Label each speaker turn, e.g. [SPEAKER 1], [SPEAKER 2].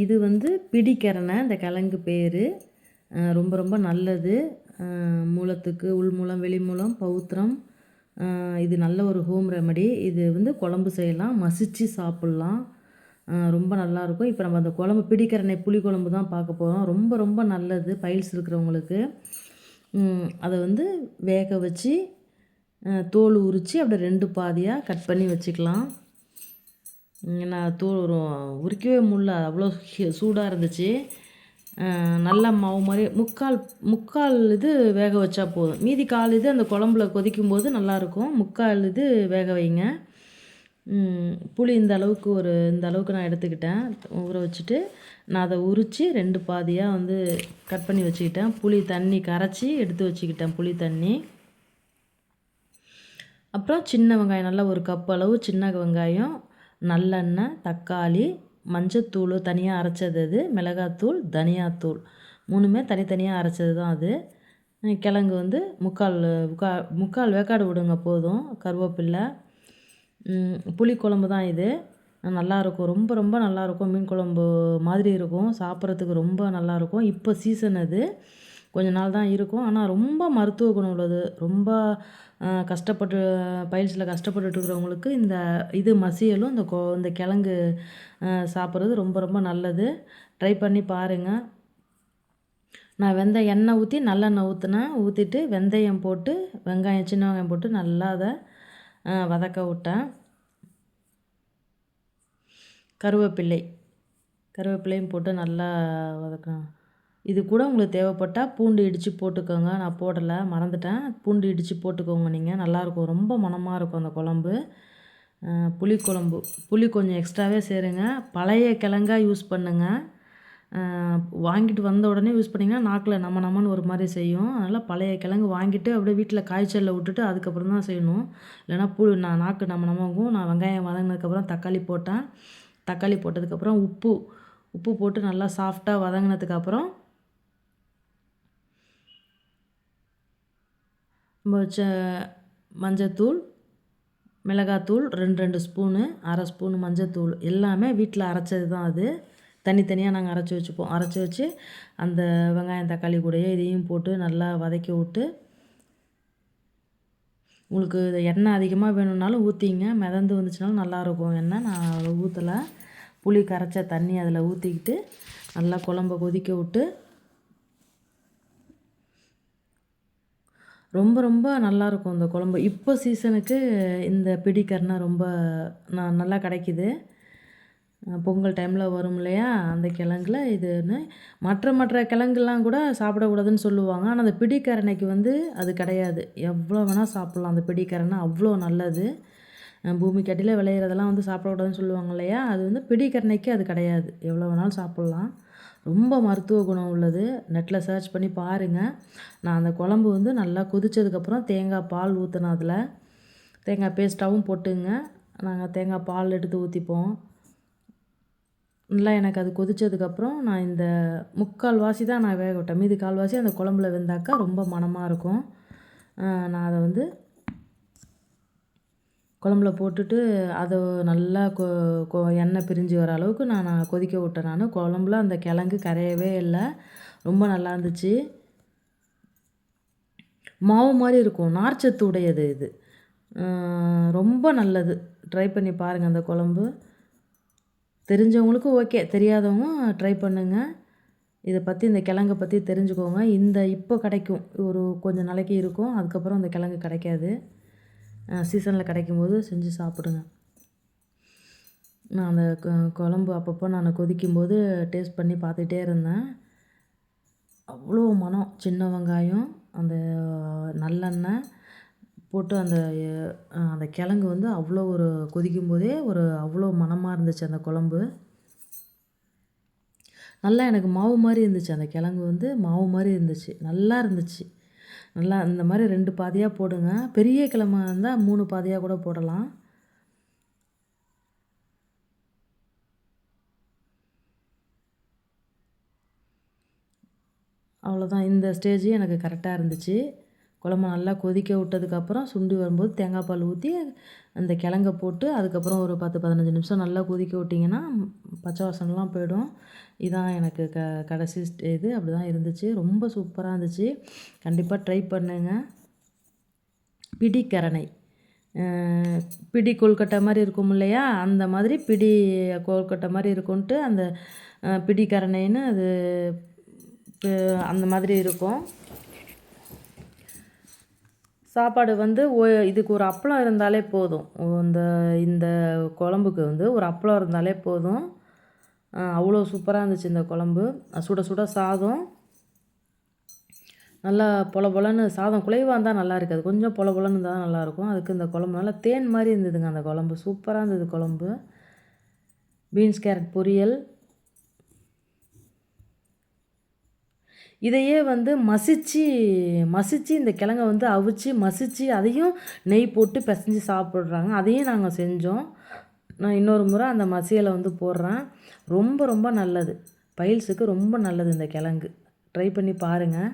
[SPEAKER 1] இது வந்து பிடிக்கரணை, இந்த கிழங்கு பேர். ரொம்ப ரொம்ப நல்லது. மூலத்துக்கு உள்மூலம், வெளிமூலம், பௌத்திரம். இது நல்ல ஒரு ஹோம் ரெமடி. இது வந்து குழம்பு செய்யலாம், மசிச்சு சாப்பிட்லாம். ரொம்ப நல்லாயிருக்கும். இப்போ நம்ம அந்த குழம்பு பிடிக்கரணை புளி குழம்பு தான் பார்க்க போகிறோம். ரொம்ப ரொம்ப நல்லது பைல்ஸ் இருக்கிறவங்களுக்கு. அதை வந்து வேக வச்சு தோல் உரித்து அப்படியே 2 பாதியாக கட் பண்ணி வச்சுக்கலாம். நான் உரிக்கவே முடியல, அவ்வளோ சூடாக இருந்துச்சு. நல்லா மாவு மாதிரி முக்கால் இது வேக வச்சா போதும். மீதி கால் இது அந்த குழம்புல கொதிக்கும்போது நல்லாயிருக்கும். முக்கால் இது வேக வைங்க. புளி இந்த அளவுக்கு நான் எடுத்துக்கிட்டேன். ஊற வச்சுட்டு நான் அதை உரித்து 2 பாதியாக வந்து கட் பண்ணி வச்சுக்கிட்டேன். புளி தண்ணி கரைச்சி எடுத்து வச்சுக்கிட்டேன், புளி தண்ணி. அப்புறம் சின்ன வெங்காயம், நல்லா ஒரு கப் அளவு சின்ன வெங்காயம், நல்லெண்ணெய், தக்காளி, மஞ்சத்தூள் தனியாக அரைச்சது, அது மிளகாத்தூள், தனியாத்தூள் 3மே தனித்தனியாக அரைச்சது தான் அது. கிழங்கு வந்து முக்கால் வேக்காடு விடுங்க போதும். கருவேப்பில்லை. புளிக்குழம்பு தான் இது. நல்லாயிருக்கும், ரொம்ப ரொம்ப நல்லாயிருக்கும். மீன் குழம்பு மாதிரி இருக்கும், சாப்பிட்றதுக்கு ரொம்ப நல்லாயிருக்கும். இப்போ சீசன் அது, கொஞ்ச நாள் தான் இருக்கும். ஆனால் ரொம்ப மருத்துவ குணம் உள்ளது. ரொம்ப கஷ்டப்பட்டு பைல்ஸில் கஷ்டப்பட்டுட்டு இருக்கிறவங்களுக்கு இது மசியலும் இந்த கிழங்கு சாப்பிட்றது ரொம்ப ரொம்ப நல்லது. ட்ரை பண்ணி பாருங்கள். நான் எண்ணெய் ஊற்றி நல்லெண்ணெய் ஊற்றிட்டு வெந்தயம் போட்டு சின்ன வெங்காயம் போட்டு நல்லா அதை வதக்க விட்டேன். கருவேப்பிலையும் போட்டு நல்லா வதக்கணும். இது கூட உங்களுக்கு தேவைப்பட்டால் பூண்டு இடித்து போட்டுக்கோங்க. நான் போடலை, மறந்துட்டேன். பூண்டு இடித்து போட்டுக்கோங்க நீங்கள். நல்லாயிருக்கும், ரொம்ப மணமாக இருக்கும் அந்த குழம்பு. புளி கொஞ்சம் எக்ஸ்ட்ராவே சேருங்க. பழைய கிழங்கா யூஸ் பண்ணுங்கள். வாங்கிட்டு வந்த உடனே யூஸ் பண்ணிங்கன்னா நாக்கில் நம்மன்னு ஒரு மாதிரி செய்யும். அதனால் பழைய கிழங்கு வாங்கிட்டு அப்படியே வீட்டில் காய்ச்சலில் விட்டுட்டு அதுக்கப்புறம் தான் செய்யணும். இல்லைன்னா நாக்கு நம்மங்கும். நான் வெங்காயம் வதங்கினதுக்கப்புறம் தக்காளி போட்டேன். தக்காளி போட்டதுக்கப்புறம் உப்பு போட்டு நல்லா சாஃப்டாக வதங்கினதுக்கப்புறம் நம்ம வச்ச மஞ்சத்தூள், மிளகாத்தூள் 2 ஸ்பூனு, 1/2 ஸ்பூனு மஞ்சத்தூள், எல்லாமே வீட்டில் அரைச்சது தான் அது. தனித்தனியாக நாங்கள் அரைச்சி வச்சுப்போம். அரைச்சி வச்சு அந்த வெங்காயம் தக்காளி கூடயே இதையும் போட்டு நல்லா வதக்கி விட்டு, உங்களுக்கு எண்ணெய் அதிகமாக வேணும்னாலும் ஊற்றிங்க. மிதந்து வந்துச்சுனாலும் நல்லாயிருக்கும் எண்ணெய். நான் ஊற்றலை. புளி கரைச்ச தண்ணி அதில் ஊற்றிக்கிட்டு நல்லா குழம்ப கொதிக்க விட்டு, ரொம்ப ரொம்ப நல்லாயிருக்கும் இந்த குழம்பு. இப்போ சீசனுக்கு இந்த பிடிக்கரணை ரொம்ப நல்லா கிடைக்கிது. பொங்கல் டைமில் வரும் இல்லையா, அந்த கிழங்குல இதுன்னு. மற்ற கிழங்குலாம் கூட சாப்பிடக்கூடாதுன்னு சொல்லுவாங்க. ஆனால் அந்த பிடிக்கரணைக்கு வந்து அது கிடையாது. எவ்வளோ வேணால் சாப்பிட்லாம். அந்த பிடிக்கரணை அவ்வளோ நல்லது. பூமிக்கு அடியில் விளையிறதெல்லாம் வந்து சாப்பிடக்கூடாதுன்னு சொல்லுவாங்க இல்லையா, அது வந்து பிடிக்கரணைக்கு அது கிடையாது. எவ்வளோ வேணாலும் சாப்பிட்லாம். ரொம்ப மருத்துவ குணம் உள்ளது. நெட்டில் சர்ச் பண்ணி பாருங்கள். நான் அந்த குழம்பு வந்து நல்லா கொதித்ததுக்கப்புறம் தேங்காய் பால் ஊற்றினேன். அதில் தேங்காய் பேஸ்ட்டாகவும் போட்டுங்க. நாங்கள் தேங்காய் பால் எடுத்து ஊற்றிப்போம். நல்லா எனக்கு அது கொதித்ததுக்கப்புறம் நான் இந்த முக்கால்வாசி தான் நான் வேக விட்டேன். மீதி கால்வாசி அந்த குழம்புல வெந்தாக்கா ரொம்ப மணமாக இருக்கும். நான் அதை வந்து குழம்புல போட்டுட்டு அதை நல்லா எண்ணெய் பிரிஞ்சு வர அளவுக்கு நான் கொதிக்க விட்டேன். குழம்புல அந்த கிழங்கு கரையவே இல்லை, ரொம்ப நல்லா இருந்துச்சு. மாவு மாதிரி இருக்கும், நார்ச்சத்து உடையது இது. ரொம்ப நல்லது. ட்ரை பண்ணி பாருங்கள் அந்த குழம்பு. தெரிஞ்சவங்களுக்கு ஓகே, தெரியாதவங்க ட்ரை பண்ணுங்கள். இதை பற்றி, இந்த கிழங்கை பற்றி தெரிஞ்சுக்கோங்க. இப்போ கிடைக்கும், ஒரு கொஞ்சம் நாளைக்கு இருக்கும். அதுக்கப்புறம் அந்த கிழங்கு கிடைக்காது. சீசனில் கிடைக்கும்போது செஞ்சு சாப்பிடுங்க. நான் அந்த குழம்பு அப்பப்போ நான் கொதிக்கும்போது டேஸ்ட் பண்ணி பார்த்துட்டே இருந்தேன். அவ்வளோ மனம். சின்ன வெங்காயம், அந்த நல்லெண்ணெய் போட்டு அந்த கிழங்கு வந்து அவ்வளோ ஒரு கொதிக்கும்போதே அவ்வளோ மணமாக இருந்துச்சு அந்த குழம்பு. நல்லா எனக்கு மாவு மாதிரி இருந்துச்சு. அந்த கிழங்கு வந்து மாவு மாதிரி இருந்துச்சு, நல்லா இருந்துச்சு. நல்லா இந்த மாதிரி 2 பாதியாக போடுங்க. பெரிய கிழங்கா இருந்தால் 3 பாதியாக கூட போடலாம். அவ்வளோதான். இந்த ஸ்டேஜ் எனக்கு கரெக்டாக இருந்துச்சு. குழம்பு நல்லா கொதிக்க விட்டதுக்கப்புறம் சுண்டி வரும்போது தேங்காய் பால் ஊற்றி அந்த கிழங்க போட்டு அதுக்கப்புறம் ஒரு 10-15 நிமிஷம் நல்லா கொதிக்க விட்டிங்கன்னா பச்சை வாசனைலாம் போயிடும். இதான் எனக்கு கடைசி இது அப்படி தான் இருந்துச்சு. ரொம்ப சூப்பராக இருந்துச்சு. கண்டிப்பாக ட்ரை பண்ணுங்க. பிடிக்கரணை பிடி கொழுக்கட்டை மாதிரி இருக்கும் இல்லையா, அந்த மாதிரி பிடி கொழுக்கட்டை மாதிரி இருக்கும்ன்ட்டு அந்த பிடிக்கரணைன்னு அது அந்த மாதிரி இருக்கும். சாப்பாடு வந்து இதுக்கு ஒரு அப்பளம் இருந்தாலே போதும். இந்த குழம்புக்கு வந்து ஒரு அப்பளம் இருந்தாலே போதும். அவ்வளோ சூப்பராக இருந்துச்சு இந்த குழம்பு. சுட சுட சாதம் நல்லா பொல பொலன்னு, சாதம் குலைவாக இருந்தால் நல்லா இருக்காது, கொஞ்சம் பொல பொலன்னு இருந்தால் தான் நல்லாயிருக்கும். அதுக்கு இந்த குழம்பு நல்லா தேன் மாதிரி இருந்ததுங்க. அந்த குழம்பு சூப்பராக இருந்தது குழம்பு. பீன்ஸ் கேரட் பொரியல். இதையே வந்து மசிச்சு இந்த கிழங்க வந்து அவிச்சு மசிச்சு அதையும் நெய் போட்டு பிசைஞ்சு சாப்பிட்றாங்க. அதையும் நாங்கள் செஞ்சோம். நான் இன்னொரு முறை அந்த மசியலை வந்து போடுறேன். ரொம்ப ரொம்ப நல்லது, பைல்ஸுக்கு ரொம்ப நல்லது இந்த கிழங்கு. ட்ரை பண்ணி பாருங்கள்.